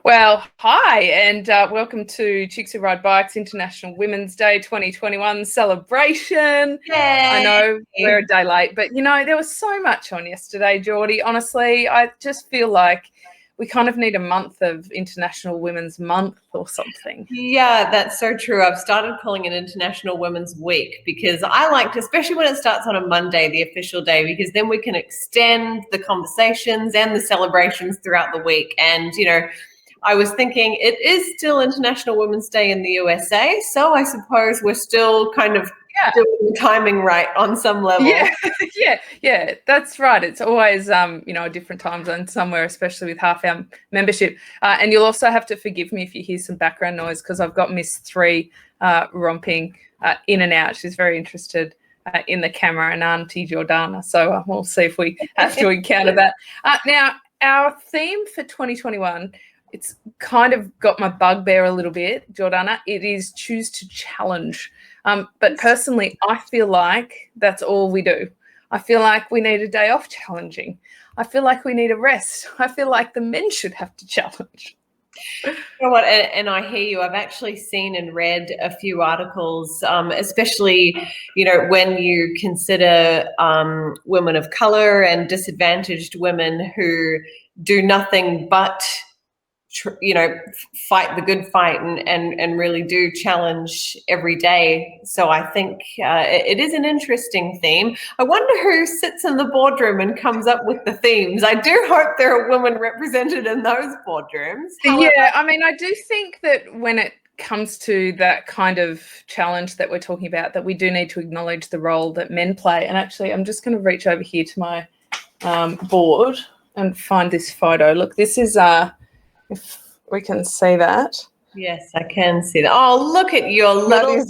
Well, hi, and welcome to Chicks Who Ride Bikes International Women's Day 2021 celebration. Yay. I know we're a day late, but there was so much on yesterday, Geordie. Honestly, I just feel like we kind of need a month of International Women's Month or something. Yeah, that's so true. I've started calling it International Women's Week because I like to, especially when it starts on a Monday, the official day, because then we can extend the conversations and the celebrations throughout the week. And, I was thinking it is still International Women's Day in the USA, so I suppose we're still kind of doing the timing right on some level. Yeah, that's right. It's always, a different time zone somewhere, especially with half our membership. And you'll also have to forgive me if you hear some background noise because I've got Miss 3 romping in and out. She's very interested in the camera, and Auntie Jordana. So we'll see if we have to encounter that. Now, our theme for 2021, it's kind of got my bugbear a little bit, Jordana. It is choose to challenge. But personally, I feel like that's all we do. I feel like we need a day off challenging. I feel like we need a rest. I feel like the men should have to challenge. You know what? And I hear you. I've actually seen and read a few articles, especially, when you consider women of color and disadvantaged women who do nothing but fight the good fight and really do challenge every day. So I think it is an interesting theme. I wonder who sits in the boardroom and comes up with the themes. I do hope there are women represented in those boardrooms. However, I do think that when it comes to that kind of challenge that we're talking about, that we do need to acknowledge the role that men play. And actually, I'm just going to reach over here to my board and find this photo. Look, this is if we can see that. Yes, I can see that. Oh, look at your little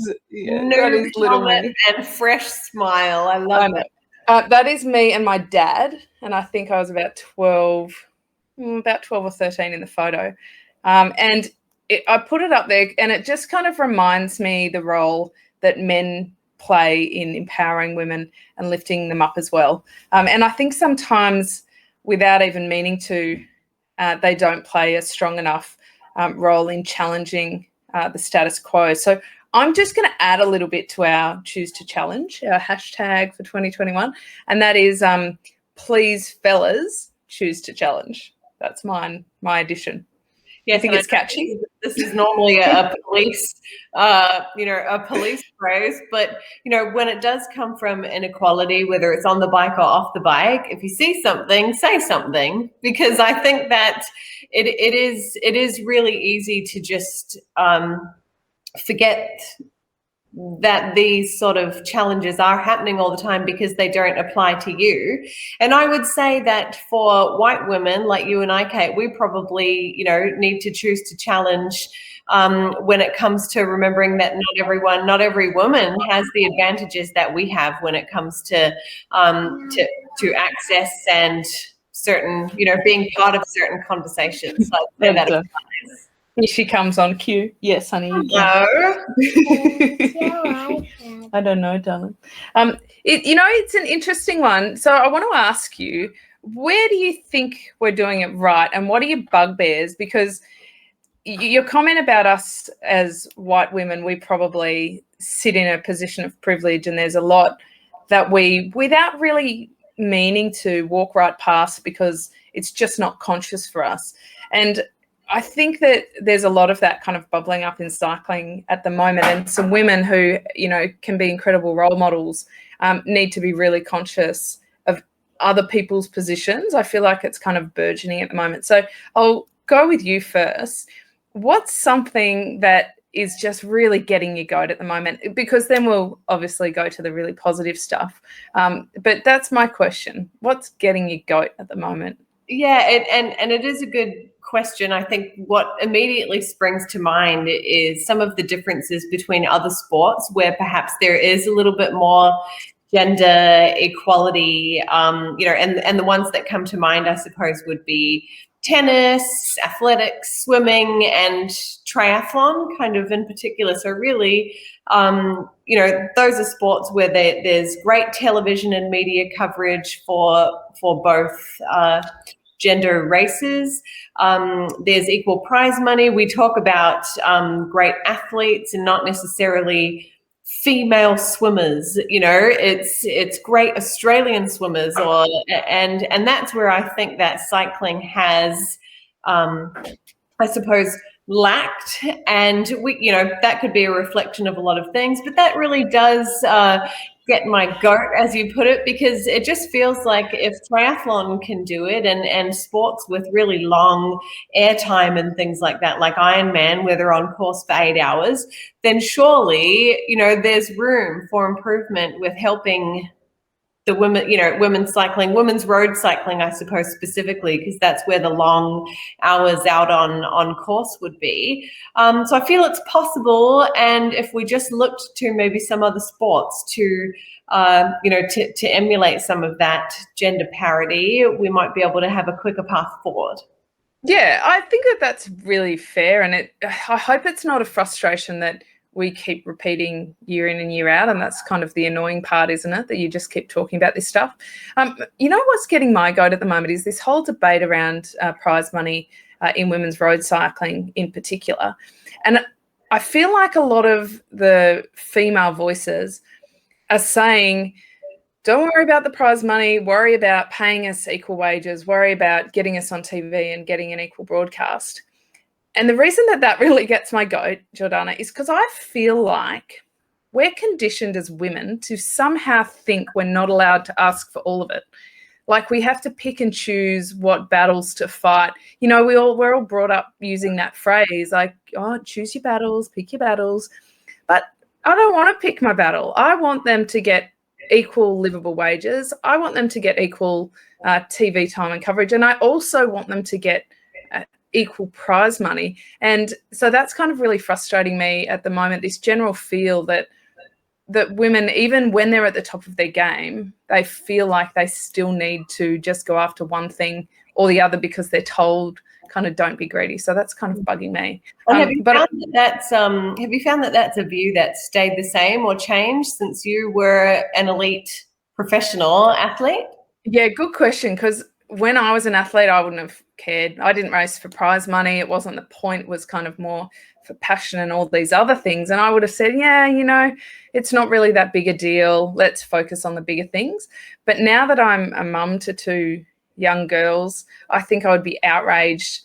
helmet and fresh smile. I love it. That is me and my dad, and I think I was about 12 or 13 in the photo. And I put it up there, and it just kind of reminds me the role that men play in empowering women and lifting them up as well. And I think sometimes, without even meaning to, they don't play a strong enough role in challenging the status quo. So I'm just going to add a little bit to our Choose to Challenge, our hashtag for 2021, and that is please, fellas, choose to challenge. That's my addition. Yes, I think it's catchy. This is normally a police, a police phrase, but when it does come from inequality, whether it's on the bike or off the bike, if you see something, say something, because I think that it is really easy to just forget that these sort of challenges are happening all the time because they don't apply to you. And I would say that for white women like you and I, Kate, we probably, need to choose to challenge when it comes to remembering that not every woman has the advantages that we have when it comes to access and certain, being part of certain conversations. So I'd say that applies. Here she comes on cue. Yes, honey. No. I don't know, darling. It's an interesting one. So I want to ask you, where do you think we're doing it right, and what are your bugbears? Because your comment about us as white women, we probably sit in a position of privilege, and there's a lot that we, without really meaning to, walk right past because it's just not conscious for us. And I think that there's a lot of that kind of bubbling up in cycling at the moment, and some women who, can be incredible role models need to be really conscious of other people's positions. I feel like it's kind of burgeoning at the moment. So I'll go with you first. What's something that is just really getting you going at the moment? Because then we'll obviously go to the really positive stuff. But that's my question. What's getting you going at the moment? Yeah, and it is a good question. I think what immediately springs to mind is some of the differences between other sports where perhaps there is a little bit more gender equality, and the ones that come to mind, I suppose, would be tennis, athletics, swimming, and triathlon kind of in particular. So really, those are sports where there's great television and media coverage for both gender races. There's equal prize money. We talk about great athletes and not necessarily female swimmers. You know, it's great Australian swimmers, and that's where I think that cycling has, I suppose, lacked. And we, you know, that could be a reflection of a lot of things, but that really does get my goat, as you put it, because it just feels like if triathlon can do it, and sports with really long airtime and things like that, like Ironman, where they're on course for 8 hours, then surely, you know, there's room for improvement with helping the women, you know, women's cycling, women's road cycling, I suppose, specifically, because that's where the long hours out on course would be. So I feel it's possible. And if we just looked to maybe some other sports to, you know, to emulate some of that gender parity, we might be able to have a quicker path forward. Yeah, I think that that's really fair. And I hope it's not a frustration that we keep repeating year in and year out, and that's kind of the annoying part, isn't it, that you just keep talking about this stuff. You know what's getting my goat at the moment is this whole debate around prize money in women's road cycling in particular. And I feel like a lot of the female voices are saying, don't worry about the prize money, worry about paying us equal wages, worry about getting us on TV and getting an equal broadcast. And the reason that that really gets my goat, Jordana, is because I feel like we're conditioned as women to somehow think we're not allowed to ask for all of it. Like we have to pick and choose what battles to fight. You know, we're all brought up using that phrase, like, oh, choose your battles, pick your battles. But I don't want to pick my battle. I want them to get equal livable wages. I want them to get equal TV time and coverage. And I also want them to get equal prize money. And so that's kind of really frustrating me at the moment, this general feel that women, even when they're at the top of their game, they feel like they still need to just go after one thing or the other because they're told kind of don't be greedy. So that's kind of bugging me. Have you found that that's a view that stayed the same or changed since you were an elite professional athlete? Yeah, good question, because when I was an athlete, I wouldn't have cared. I didn't race for prize money. It wasn't the point. It was kind of more for passion and all these other things. And I would have said, yeah, you know, it's not really that big a deal. Let's focus on the bigger things. But now that I'm a mum to 2 young girls, I think I would be outraged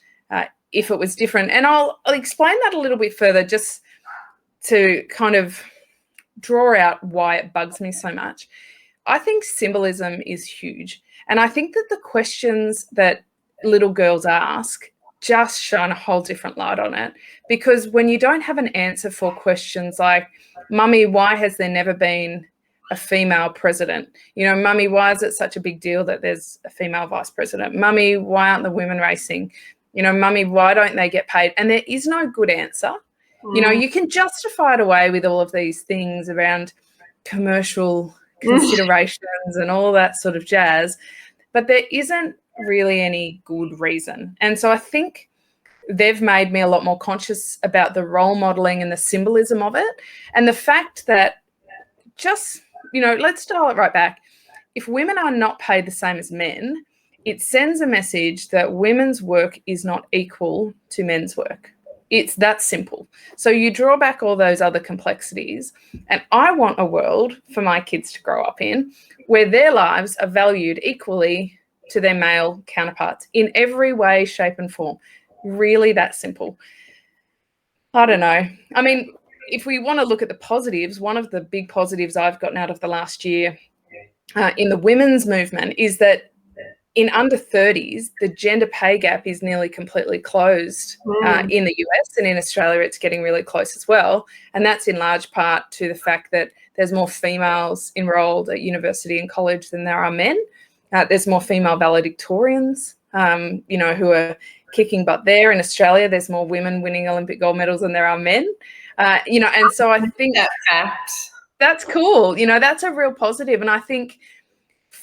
if it was different. And I'll explain that a little bit further just to kind of draw out why it bugs me so much. I think symbolism is huge. And I think that the questions that little girls ask just shine a whole different light on it. Because when you don't have an answer for questions like, Mummy, why has there never been a female president? You know, Mummy, why is it such a big deal that there's a female vice president? Mummy, why aren't the women racing? You know, Mummy, why don't they get paid? And there is no good answer. You know, you can justify it away with all of these things around commercial considerations and all that sort of jazz, but there isn't really any good reason. And so I think they've made me a lot more conscious about the role modeling and the symbolism of it, and the fact that just, you know, let's dial it right back. If women are not paid the same as men, it sends a message that women's work is not equal to men's work. It's that simple. So you draw back all those other complexities, and I want a world for my kids to grow up in where their lives are valued equally to their male counterparts in every way, shape and form. Really that simple. I don't know. I mean, if we want to look at the positives, one of the big positives I've gotten out of the last year in the women's movement is that in under 30s, the gender pay gap is nearly completely closed in the US, and in Australia it's getting really close as well. And that's in large part to the fact that there's more females enrolled at university and college than there are men. There's more female valedictorians, you know, who are kicking butt there. In Australia, there's more women winning Olympic gold medals than there are men. You know, and so I think that fact, that's cool. You know, that's a real positive. And I think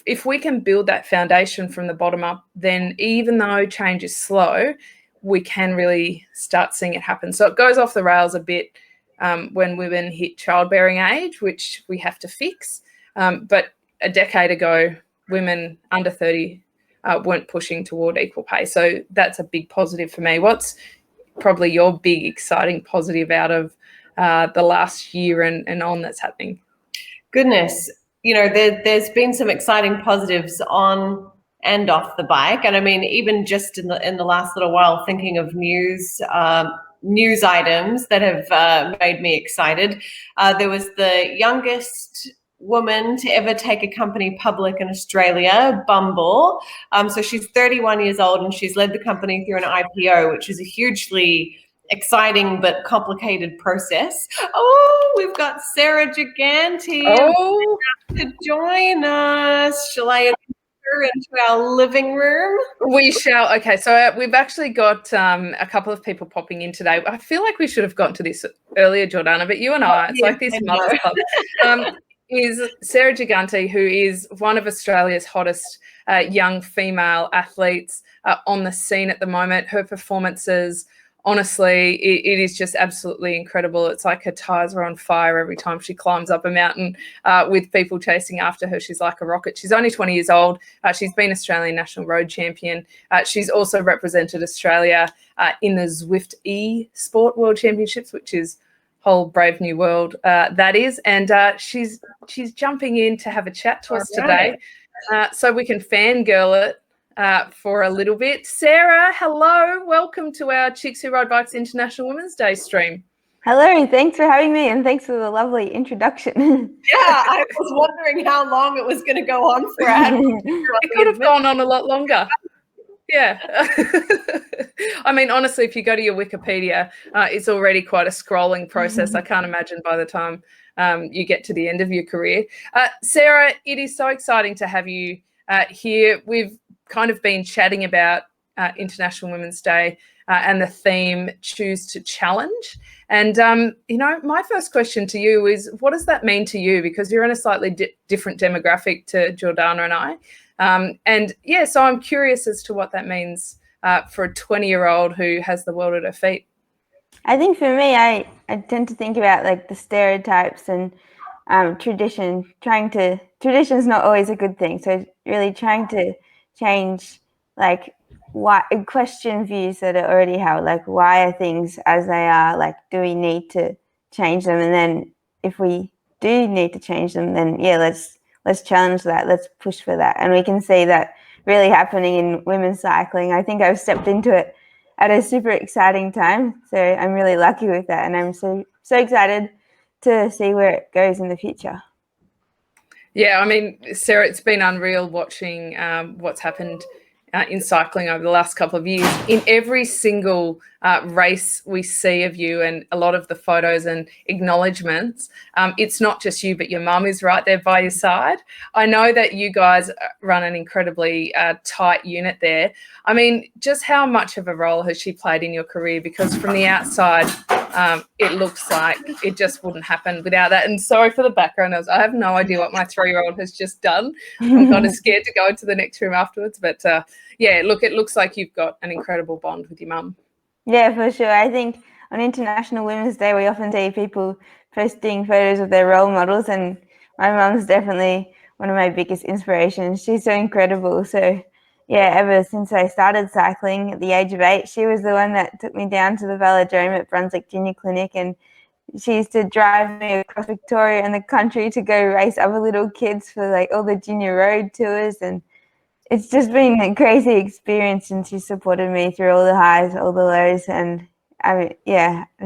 if we can build that foundation from the bottom up, then even though change is slow, we can really start seeing it happen. So it goes off the rails a bit when women hit childbearing age, which we have to fix. But a decade ago, women under 30 weren't pushing toward equal pay. So that's a big positive for me. What's probably your big exciting positive out of the last year and on that's happening? Goodness, there's been some exciting positives on and off the bike, and I mean, even just in the last little while, thinking of news items that have made me excited. There was the youngest woman to ever take a company public in Australia, Bumble. So she's 31 years old, and she's led the company through an IPO, which is a hugely exciting but complicated process. Oh, we've got Sarah Gigante to join us. Shall I invite her into our living room? We shall. Okay, so we've actually got a couple of people popping in today. I feel like we should have gotten to this earlier, Jordana, but you and I, it's like this mother's club. Is Sarah Gigante, who is one of Australia's hottest young female athletes on the scene at the moment. Her performances, honestly, it is just absolutely incredible. It's like her tires are on fire every time she climbs up a mountain with people chasing after her. She's like a rocket. She's only 20 years old. She's been Australian National Road Champion. She's also represented Australia in the Zwift e-sport World Championships, which is whole brave new world that is. And she's jumping in to have a chat to us today so we can fangirl it for a little bit. Sarah, hello. Welcome to our Chicks Who Ride Bikes International Women's Day stream. Hello, thanks for having me, and thanks for the lovely introduction. Yeah, I was wondering how long it was going to go on for. It could have gone on a lot longer. Yeah. I mean, honestly, if you go to your Wikipedia, it's already quite a scrolling process. I can't imagine by the time you get to the end of your career. Sarah, it is so exciting to have you here. We've kind of been chatting about International Women's Day and the theme Choose to Challenge. And, my first question to you is, what does that mean to you? Because you're in a slightly different demographic to Jordana and I. So I'm curious as to what that means for a 20-year-old who has the world at her feet. I think for me, I tend to think about like the stereotypes and tradition. Tradition's not always a good thing. So really trying to change, like, question views that are already held. Like, why are things as they are? Like, do we need to change them? And then if we do need to change them, then let's challenge that. Let's push for that. And we can see that really happening in women's cycling. I think I've stepped into it at a super exciting time. So I'm really lucky with that. And I'm so excited to see where it goes in the future. Yeah, I mean, Sarah, it's been unreal watching what's happened in cycling over the last couple of years. In every single race we see of you, and a lot of the photos and acknowledgements, it's not just you, but your mum is right there by your side. I know that you guys run an incredibly tight unit there. I mean, just how much of a role has she played in your career? Because from the outside, it looks like it just wouldn't happen without that. And sorry for the background. I have no idea what my 3-year-old has just done. I'm kind of scared to go into the next room afterwards. But it looks like you've got an incredible bond with your mum. Yeah, for sure. I think on International Women's Day, we often see people posting photos of their role models, and my mum's definitely one of my biggest inspirations. She's so incredible. So yeah, ever since I started cycling at the age of 8, she was the one that took me down to the velodrome at Brunswick Junior Clinic, and she used to drive me across Victoria and the country to go race other little kids for like all the junior road tours. And it's just been a crazy experience, and she supported me through all the highs, all the lows. And I'm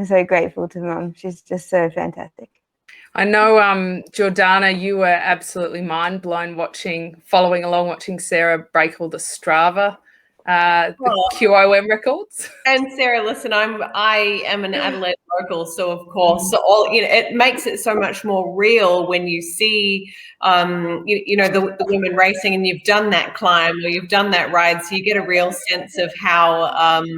so grateful to Mum. She's just so fantastic. I know, Jordana, you were absolutely mind blown following along watching Sarah break all the Strava, the QOM records. And Sarah, listen, I am an Adelaide local, so of course, it makes it so much more real when you see, the women racing, and you've done that climb or you've done that ride, so you get a real sense of how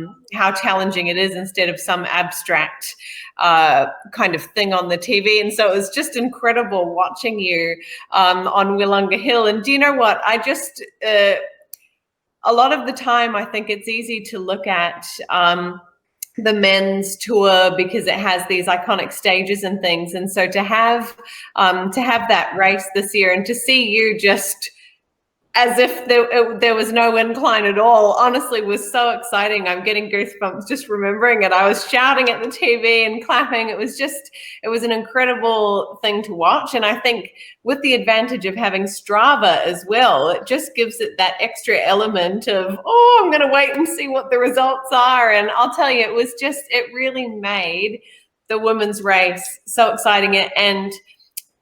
challenging it is, instead of some abstract kind of thing on the TV. And so it was just incredible watching you on Willunga Hill. And do you know what? I just a lot of the time, I think it's easy to look at the men's tour because it has these iconic stages and things. And so to have that race this year, and to see you just as if there was no incline at all. Honestly, was so exciting. I'm getting goosebumps just remembering it. I was shouting at the TV and clapping. It was an incredible thing to watch. And I think with the advantage of having Strava as well, it just gives it that extra element of, I'm going to wait and see what the results are. And I'll tell you, it really made the women's race so exciting. And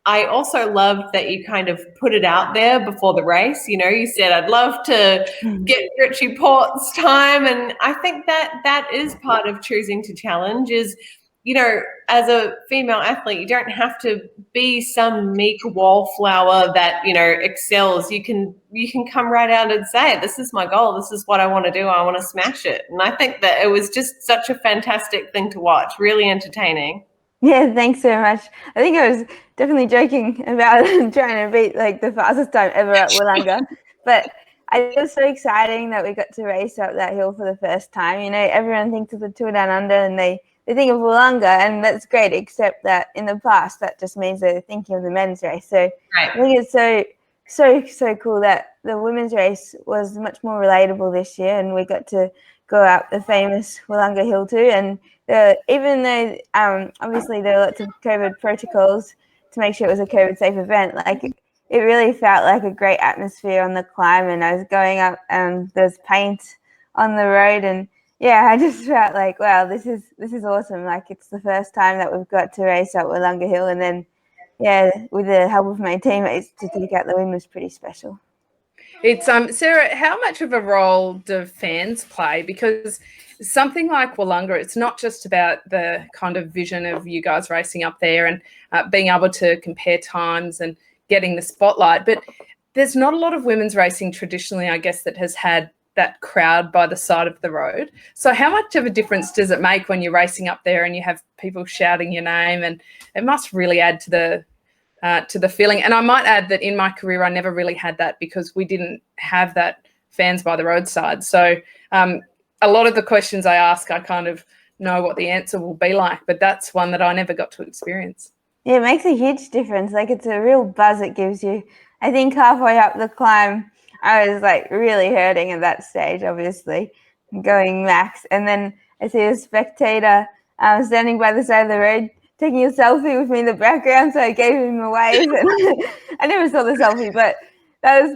I also loved that you kind of put it out there before the race. You said, I'd love to get Richie Port's time. And I think that is part of choosing to challenge is, as a female athlete, you don't have to be some meek wallflower that, excels. You can come right out and say, this is my goal. This is what I want to do. I want to smash it. And I think that it was just such a fantastic thing to watch, really entertaining. Yeah, thanks so much. I think I was definitely joking about trying to beat like the fastest time ever at Wollonga, but it was so exciting that we got to race up that hill for the first time. Everyone thinks of the Tour Down Under and they think of Wollonga, and that's great, except that in the past that just means they're thinking of the men's race. So right. I think it's so cool that the women's race was much more relatable this year, and we got to go up the famous Wollonga Hill too. And even though obviously there are lots of COVID protocols to make sure it was a COVID-safe event, like it really felt like a great atmosphere on the climb. And I was going up, there's paint on the road, and I just felt like, wow, this is awesome. Like it's the first time that we've got to race up Wollonga Hill, and then with the help of my teammates to take out the win was pretty special. It's Sarah, how much of a role do fans play? Because something like Wollonga, it's not just about the kind of vision of you guys racing up there and being able to compare times and getting the spotlight, but there's not a lot of women's racing traditionally, I guess, that has had that crowd by the side of the road. So how much of a difference does it make when you're racing up there and you have people shouting your name? And it must really add to the feeling. And I might add that in my career, I never really had that because we didn't have that fans by the roadside. So a lot of the questions I ask, I kind of know what the answer will be like, but that's one that I never got to experience. Yeah, it makes a huge difference. Like it's a real buzz it gives you. I think halfway up the climb, I was like really hurting at that stage, obviously, going max. And then I see a spectator standing by the side of the road taking a selfie with me in the background, so I gave him a wave. And I never saw the selfie, but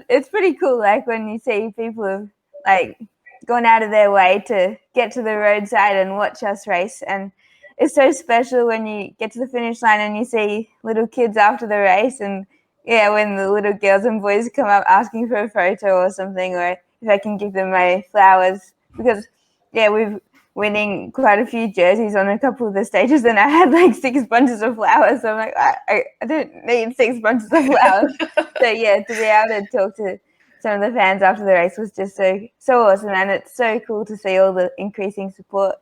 it's pretty cool. Like when you see people have like gone out of their way to get to the roadside and watch us race, and it's so special when you get to the finish line and you see little kids after the race, and when the little girls and boys come up asking for a photo or something, or if I can give them my flowers, because we've winning quite a few jerseys on a couple of the stages, and I had like 6 bunches of flowers. So I'm like, I don't need 6 bunches of flowers. So to be able to talk to some of the fans after the race was just so awesome, and it's so cool to see all the increasing support.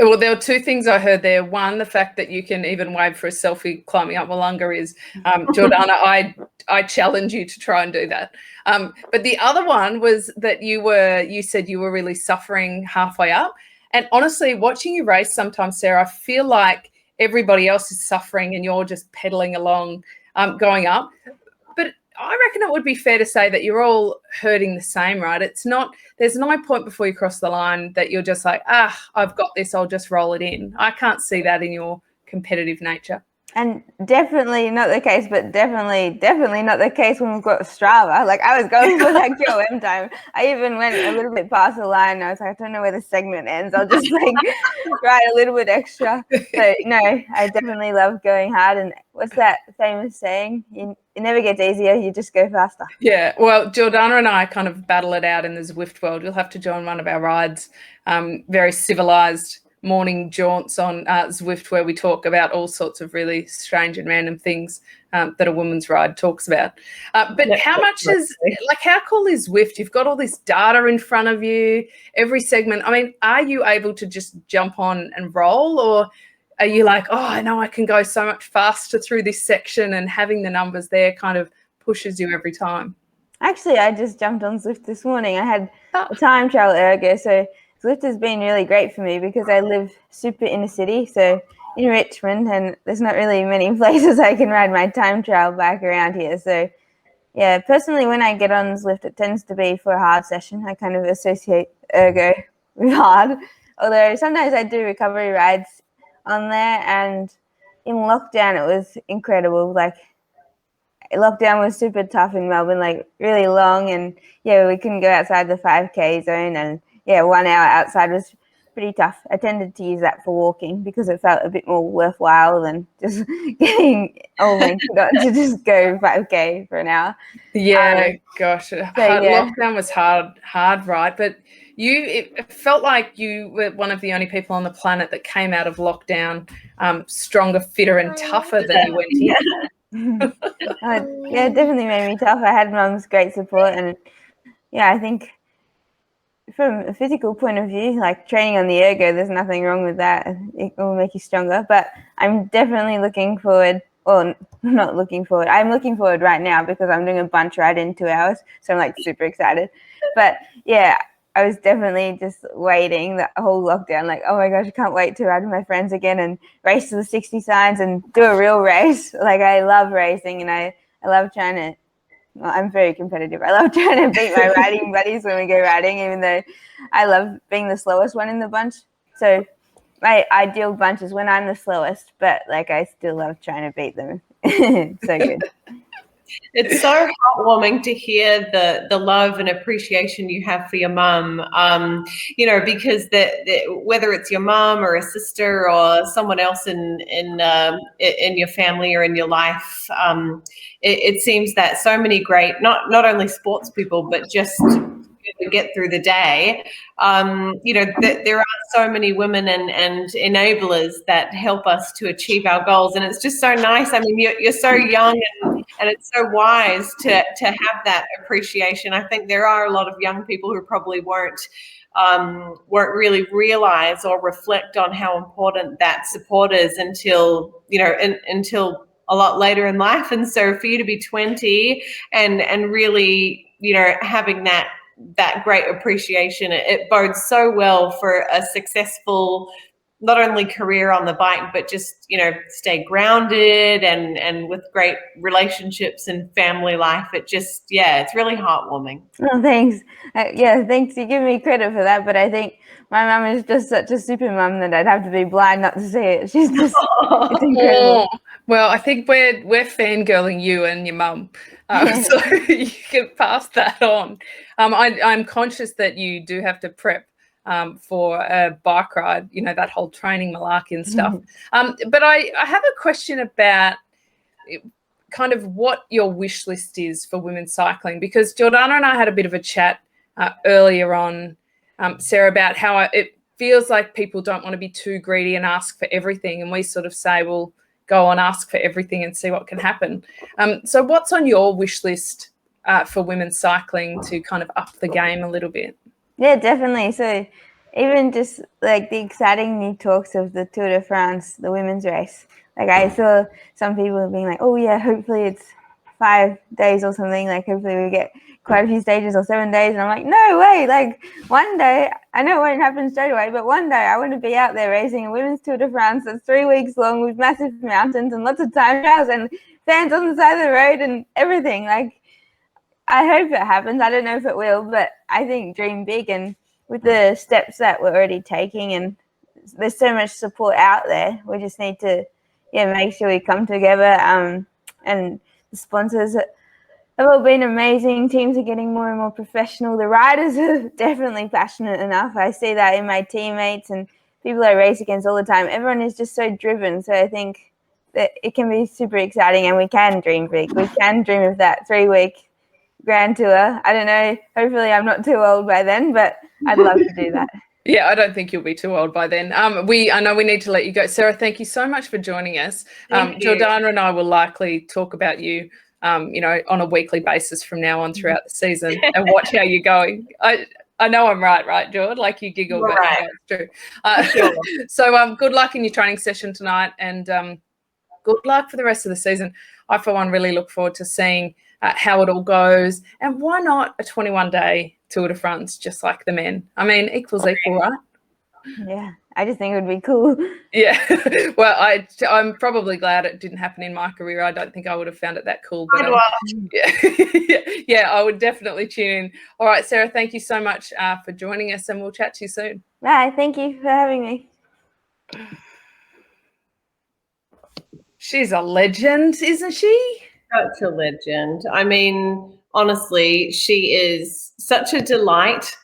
Well, there were 2 things I heard there. One, the fact that you can even wave for a selfie climbing up Wollonga is, Jordana, I challenge you to try and do that. But the other one was that you said you were really suffering halfway up. And honestly, watching you race sometimes, Sarah, I feel like everybody else is suffering and you're just pedaling along, going up. But I reckon it would be fair to say that you're all hurting the same, right? There's no point before you cross the line that you're just like, I've got this, I'll just roll it in. I can't see that in your competitive nature. And definitely not the case, but definitely not the case when we've got Strava. Like I was going for that QOM time. I even went a little bit past the line. I was like, I don't know where the segment ends. I'll just like write a little bit extra. So no, I definitely love going hard. And what's that famous saying? It never gets easier. You just go faster. Yeah. Well, Jordana and I kind of battle it out in the Zwift world. You'll have to join one of our rides. Very civilized morning jaunts on Zwift, where we talk about all sorts of really strange and random things that a woman's ride talks about. But how cool is Zwift? You've got all this data in front of you, every segment. I mean, are you able to just jump on and roll, or are you like, I know I can go so much faster through this section, and having the numbers there kind of pushes you every time? Actually, I just jumped on Zwift this morning. I had a time trial ergo, so Zwift has been really great for me because I live super inner city, so in Richmond, and there's not really many places I can ride my time trial bike around here. So yeah, personally, when I get on Zlift, it tends to be for a hard session. I kind of associate ergo with hard, although sometimes I do recovery rides on there. And in lockdown, it was incredible. Like, lockdown was super tough in Melbourne, like really long, and yeah, we couldn't go outside the 5K zone, and yeah, 1 hour outside was pretty tough. I tended to use that for walking because it felt a bit more worthwhile than just getting all my kid on to just go 5K for an hour. Yeah, gosh, yeah. Lockdown was hard, right? But it felt like you were one of the only people on the planet that came out of lockdown stronger, fitter, and tougher than you went in. Yeah, it definitely made me tough. I had Mum's great support, and yeah, I think from a physical point of view, like training on the ergo, there's nothing wrong with that. It will make you stronger. But I'm definitely looking forward, or not looking forward. I'm looking forward right now because I'm doing a bunch ride in 2 hours, so I'm like super excited. But yeah, I was definitely just waiting the whole lockdown, like, oh my gosh, I can't wait to ride with my friends again and race to the 60 signs and do a real race. Like, I love racing, and I love trying to, well, I'm very competitive. I love trying to beat my riding buddies when we go riding, even though I love being the slowest one in the bunch. So my ideal bunch is when I'm the slowest, but like, I still love trying to beat them. So good. It's so heartwarming to hear the love and appreciation you have for your mum. You know, because whether it's your mum or a sister or someone else in your family or in your life, it seems that so many great, not only sports people, but just to get through the day, you know, there are so many women and enablers that help us to achieve our goals, and it's just so nice. I mean, you're so young, and it's so wise to have that appreciation. I think there are a lot of young people who probably won't really realize or reflect on how important that support is until, you know, until a lot later in life. And so for you to be 20 and really, you know, having that great appreciation, it bodes so well for a successful, not only career on the bike, but just, you know, stay grounded and with great relationships and family life. It just, yeah, it's really heartwarming. Oh, thanks. Yeah, thanks. You give me credit for that, but I think my mum is just such a super mum that I'd have to be blind not to see it. She's just, it's incredible. Well, I think we're fangirling you and your mum, so you can pass that on. I'm conscious that you do have to prep for a bike ride, you know, that whole training malarkey and stuff. But I have a question about kind of what your wish list is for women's cycling, because Jordana and I had a bit of a chat earlier on, Sarah, about how it feels like people don't want to be too greedy and ask for everything, and we sort of say, well, go on, ask for everything and see what can happen. So what's on your wish list for women's cycling to kind of up the game a little bit? Yeah, definitely. So even just like the exciting new talks of the Tour de France, the women's race, like I saw some people being like, oh yeah, hopefully it's 5 days or something, like hopefully we get quite a few stages, or 7 days. And I'm like, no way, like one day, I know it won't happen straight away, but one day I want to be out there racing a women's Tour de France that's 3 weeks long with massive mountains and lots of time trials and fans on the side of the road and everything. Like, I hope it happens. I don't know if it will, but I think dream big. And with the steps that we're already taking, and there's so much support out there, we just need to, make sure we come together. And the sponsors have all been amazing. Teams are getting more and more professional. The riders are definitely passionate enough. I see that in my teammates and people I race against all the time. Everyone is just so driven. So I think that it can be super exciting, and we can dream big. We can dream of that 3-week Grand Tour. I don't know. Hopefully I'm not too old by then, but I'd love to do that. Yeah, I don't think you'll be too old by then. I know we need to let you go. Sarah, thank you so much for joining us. Jordana and I will likely talk about you, you know, on a weekly basis from now on throughout the season and watch how you're going. I know I'm right, Jord? Like, you giggle, but right. It's true. So good luck in your training session tonight, and good luck for the rest of the season. I, for one, really look forward to seeing how it all goes, and why not a 21-day Tour de France just like the men? I mean, equals equal, right? Yeah, I just think it would be cool. Yeah. Well, I'm probably glad it didn't happen in my career. I don't think I would have found it that cool. But yeah, I would definitely tune in. All right, Sarah, thank you so much for joining us, and we'll chat to you soon. Bye. Thank you for having me. She's a legend, isn't she? Such a legend. I mean, honestly, she is such a delight,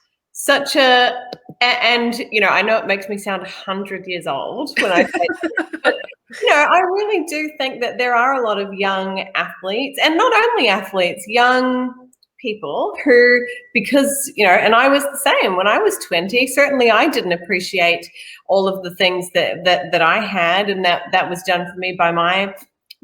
and you know, I know it makes me sound 100 years old when I say this, but you know, I really do think that there are a lot of young athletes, and not only athletes, young people who, because, you know, and I was the same when I was 20, certainly I didn't appreciate all of the things that I had, and that was done for me by my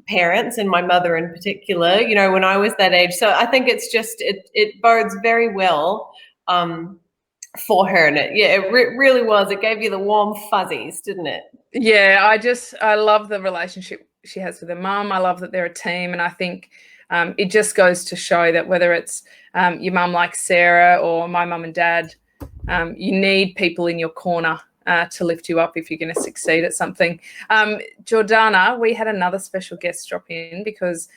parents and my mother in particular, you know, when I was that age. So I think it's just, it bodes very well for her. And it really was. It gave you the warm fuzzies, didn't it? Yeah, I love the relationship she has with her mum. I love that they're a team. And I think it just goes to show that whether it's your mum like Sarah or my mum and dad, you need people in your corner to lift you up if you're going to succeed at something. Jordana, we had another special guest drop in because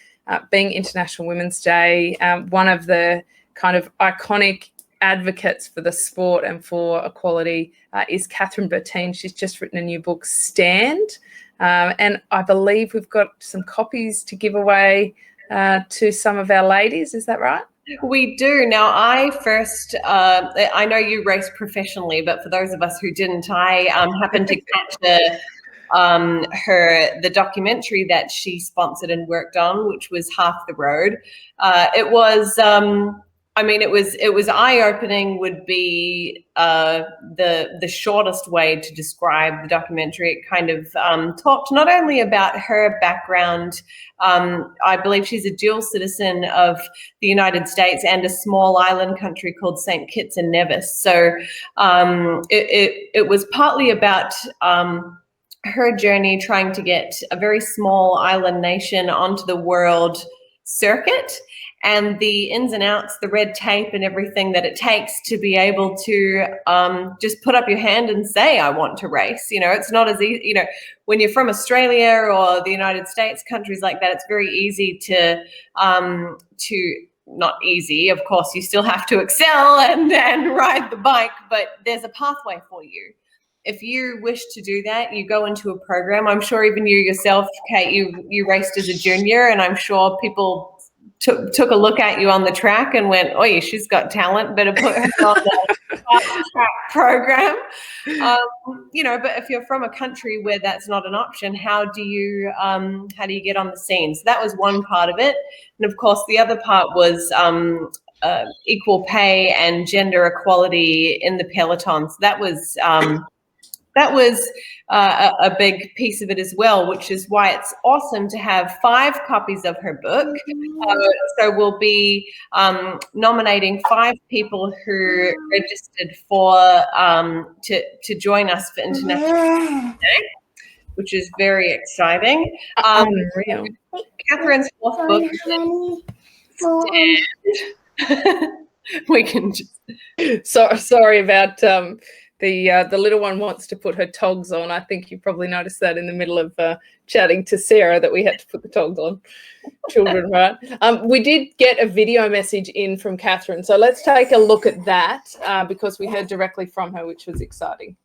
being International Women's Day, one of the kind of iconic advocates for the sport and for equality is Kathryn Bertine. She's just written a new book, Stand, and I believe we've got some copies to give away to some of our ladies. Is that right? We do. Now, I first, I know you race professionally, but for those of us who didn't, I happened to catch the documentary that she sponsored and worked on, which was Half the Road. It was, I mean, it was eye-opening would be the shortest way to describe the documentary. It kind of talked not only about her background. I believe she's a dual citizen of the United States and a small island country called St. Kitts and Nevis. So it was partly about her journey trying to get a very small island nation onto the world circuit, and the ins and outs, the red tape and everything that it takes to be able to just put up your hand and say, I want to race. You know, it's not as easy, you know, when you're from Australia or the United States, countries like that, it's very easy to not easy, of course, you still have to excel and ride the bike, but there's a pathway for you. If you wish to do that, you go into a program. I'm sure even you yourself, Kate, you raced as a junior, and I'm sure people took a look at you on the track and went, oh, she's got talent, better put her on the track program. You know, but if you're from a country where that's not an option, how do you get on the scene? So that was one part of it. And of course, the other part was equal pay and gender equality in the peloton. So that was a big piece of it as well, which is why it's awesome to have 5 copies of her book. So we'll be nominating 5 people who registered for to join us for International Day, which is very exciting. Unreal. Kathryn's 4th book. We can just. Sorry about the little one wants to put her togs on. I think you probably noticed that in the middle of chatting to Sarah that we had to put the togs on. Children, right? We did get a video message in from Kathryn, so let's take a look at that because we heard directly from her, which was exciting.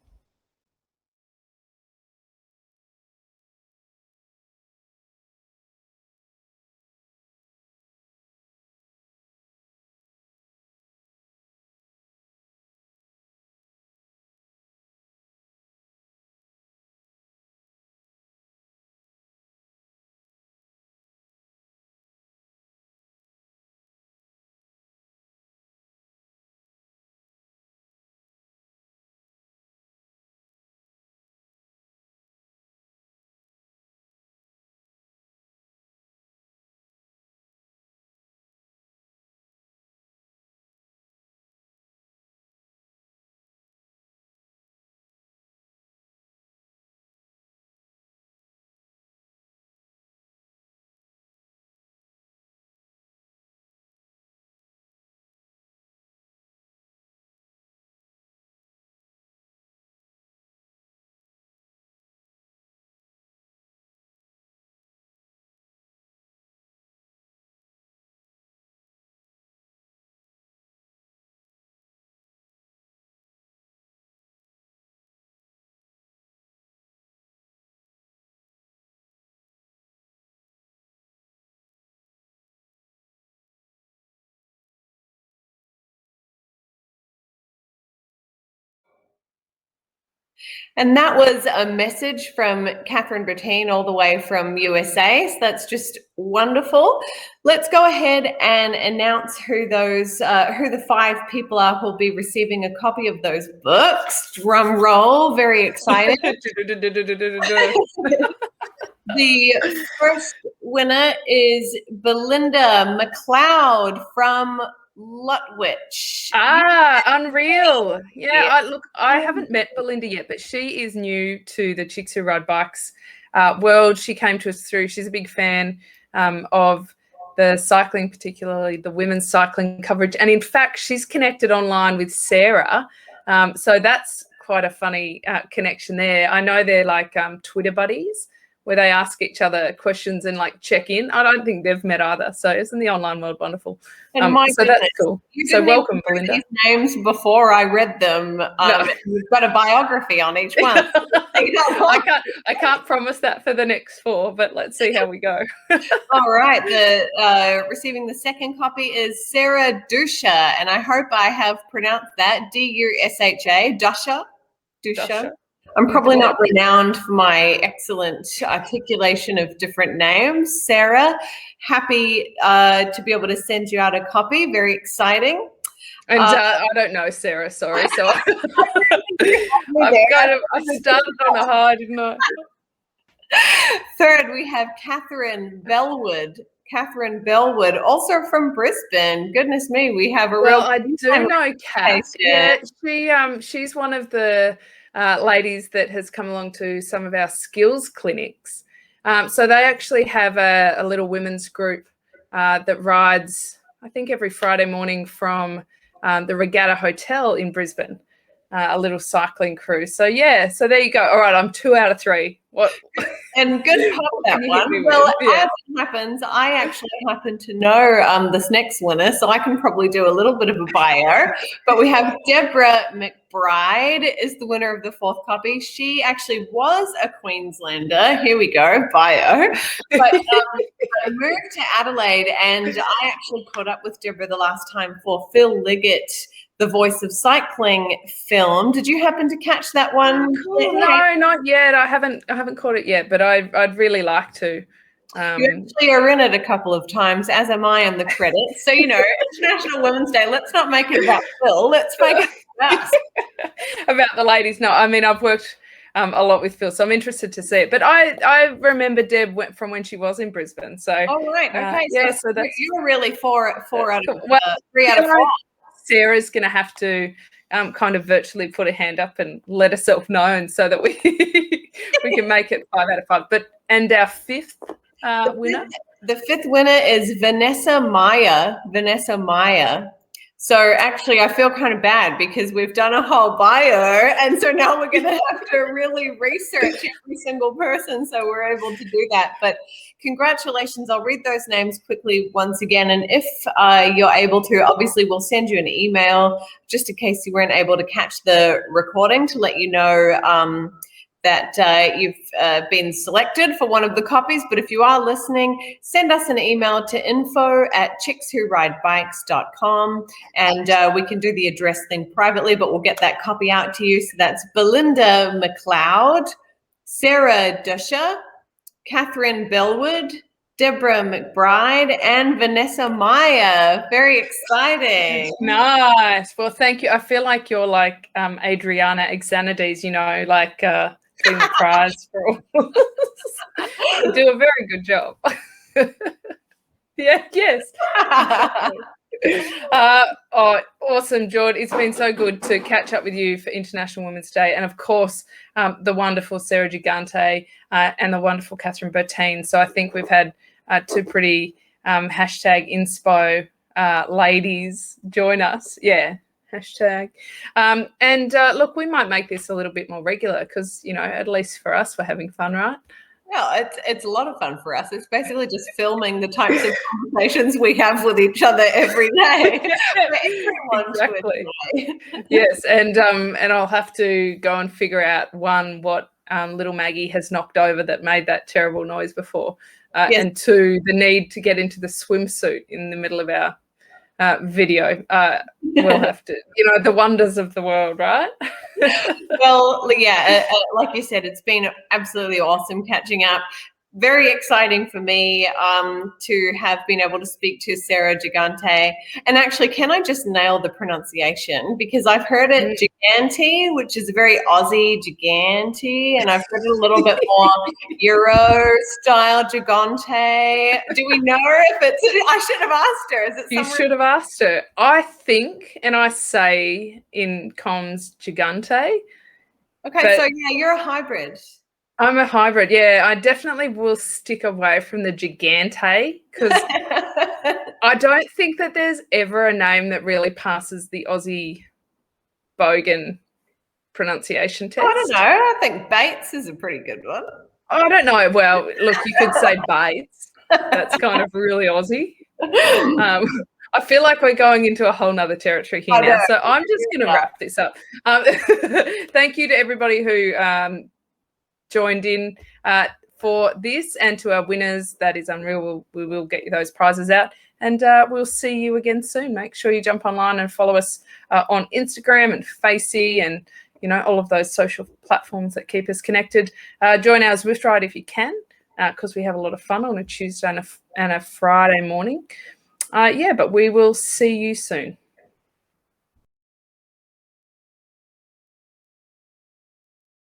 And that was a message from Kathryn Bertine all the way from USA. So that's just wonderful. Let's go ahead and announce who the 5 people are who'll be receiving a copy of those books. Drum roll, very exciting. The first winner is Belinda McLeod from Lutwich. Unreal. Yeah, I haven't met Belinda yet, but she is new to the Chicks Who Ride Bikes world. She came to us through, she's a big fan of the cycling, particularly the women's cycling coverage. And in fact, she's connected online with Sarah. So that's quite a funny connection there. I know they're like Twitter buddies, where they ask each other questions and like check in. I don't think they've met either. So isn't the online world wonderful? So that's cool. So welcome, Belinda. These names before I read them. We've got a biography on each one. I can't promise that for the next 4, but let's see how we go. All right. Receiving the second copy is Sarah Dusha, and I hope I have pronounced that D-U-S-H-A. Dusha. I'm probably not renowned for my excellent articulation of different names. Sarah, happy to be able to send you out a copy. Very exciting. And I don't know Sarah, sorry. So I started on a high, didn't I? Third, we have Kathryn Bellwood, also from Brisbane. Goodness me, we have I do know Kat. Yeah, she's one of the ladies that has come along to some of our skills clinics. So they actually have a little women's group that rides, I think, every Friday morning from the Regatta Hotel in Brisbane, a little cycling crew. So, yeah, so there you go. All right, I'm 2 out of 3. What? And good pop that one. Well, as it happens, I actually happen to know this next winner, so I can probably do a little bit of a bio. But we have Deborah McBride is the winner of the 4th copy. She actually was a Queenslander. Here we go, bio. But I moved to Adelaide, and I actually caught up with Deborah the last time for Phil Liggett, the Voice of Cycling film. Did you happen to catch that one? Cool. No, not yet. I haven't caught it yet, but I'd really like to. You actually are in it a couple of times, as am I on the credits. So, International Women's Day, let's not make it about Phil. Let's make it about us. About the ladies. No, I mean, I've worked a lot with Phil, so I'm interested to see it. But I remember Deb from when she was in Brisbane. So, right. Okay. So that's, you were really 4 out of 3 out of 5. Sarah's going to have to kind of virtually put a hand up and let herself known so that we can make it 5 out of 5. And our 5th winner? The 5th winner is Vanessa Meyer. So actually, I feel kind of bad because we've done a whole bio, and so now we're going to have to really research every single person so we're able to do that. But congratulations. I'll read those names quickly once again, and if you're able to, obviously we'll send you an email just in case you weren't able to catch the recording to let you know that you've been selected for one of the copies. But if you are listening, send us an email to info@chickswhoridebikes.com, and we can do the address thing privately, but we'll get that copy out to you. So that's Belinda McLeod, Sarah Dusha, Kathryn Bellwood, Deborah McBride, and Vanessa Meyer. Very exciting. Nice. Well, thank you. I feel like you're like Adriana Exanides, like doing the prize for all. You do a very good job. Yes. Awesome, Jord. It's been so good to catch up with you for International Women's Day, and of course the wonderful Sarah Gigante and the wonderful Kathryn Bertine. So I think we've had 2 pretty #inspo ladies join us. Yeah. Hashtag. Look, we might make this a little bit more regular because, at least for us, we're having fun, right? Yeah, it's a lot of fun for us. It's basically just filming the types of conversations we have with each other every day. Exactly. Yes, and I'll have to go and figure out what little Maggie has knocked over that made that terrible noise before, and 2, the need to get into the swimsuit in the middle of our video. We'll have to, the wonders of the world, right? Well, yeah, like you said, it's been absolutely awesome catching up. Very exciting for me to have been able to speak to Sarah Gigante. And actually, can I just nail the pronunciation? Because I've heard it Gigante, which is very Aussie Gigante, and I've heard it a little bit more Euro style Gigante. Do we know if it's, I should have asked her. Is it You should have asked her. I think, and I say in comms Gigante. Okay, so yeah, you're a hybrid. I'm a hybrid, yeah. I definitely will stick away from the Gigante because I don't think that there's ever a name that really passes the Aussie bogan pronunciation test. I don't know. I think Bates is a pretty good one. I don't know. Well, look, you could say Bates. That's kind of really Aussie. I feel like we're going into a whole nother territory here now. So I'm just going to wrap this up. Thank you to everybody who joined in for this, and to our winners. That is unreal. We will get you those prizes out, and we'll see you again soon. Make sure you jump online and follow us on Instagram and Facey and, you know, all of those social platforms that keep us connected. Join our Zwift ride if you can, because we have a lot of fun on a Tuesday and a Friday morning. Yeah, but we will see you soon.